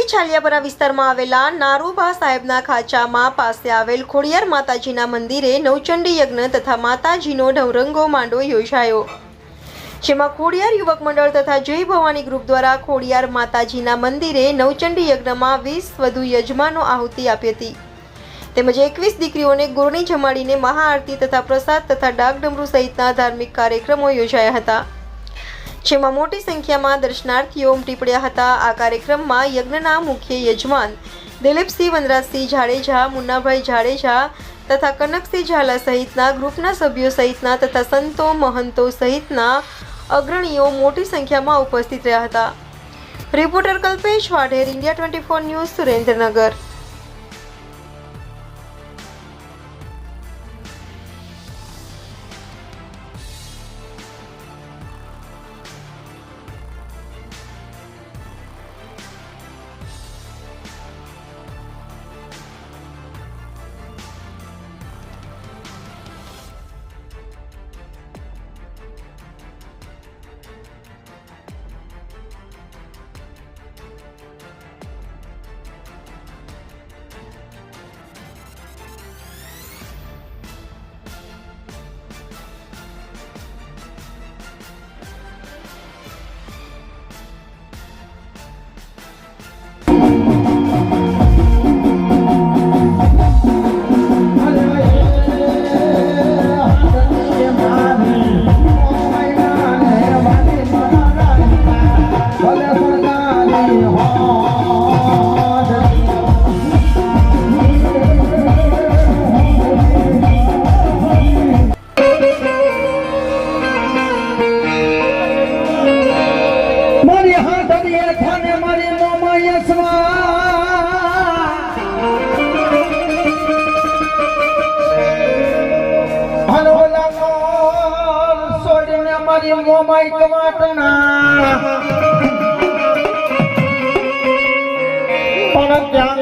છાલિયાપરા વિસ્તારમાં આવેલા નારોબા સાહેબના ખાંચામાં પાસે આવેલ ખોડિયાર માતાજીના મંદિરે નવચંડી યજ્ઞ તથા માતાજીનો નવરંગો માંડો યોજાયો, જેમાં ખોડિયાર યુવક મંડળ તથા જય ભવાની ગ્રુપ દ્વારા ખોડિયાર માતાજીના મંદિરે નવચંડી યજ્ઞમાં 20 વધુ યજમાનો આહુતિ આપી હતી, તેમજ 21 દીકરીઓને ગુરણી જમાડીને મહાઆરતી તથા પ્રસાદ તથા ડાક ડમરૂ સહિતના ધાર્મિક કાર્યક્રમો યોજાયા હતા, જેમાં મોટી સંખ્યામાં દર્શનાર્થીઓ ઉમટી પડ્યા હતા। આ કાર્યક્રમમાં યજ્ઞના મુખ્ય યજમાન દિલીપસિંહ વનરાજસિંહ જાડેજા, મુન્નાભાઈ જાડેજા તથા કનકસિંહ ઝાલા સહિતના ગ્રુપના સભ્યો સહિતના તથા સંતો મહંતો સહિતના અગ્રણીઓ મોટી સંખ્યામાં ઉપસ્થિત રહ્યા હતા। Reporter Kalpesh Vadher, India 24 news, Surendranagar. Momai કવાટના પણ ત્યાં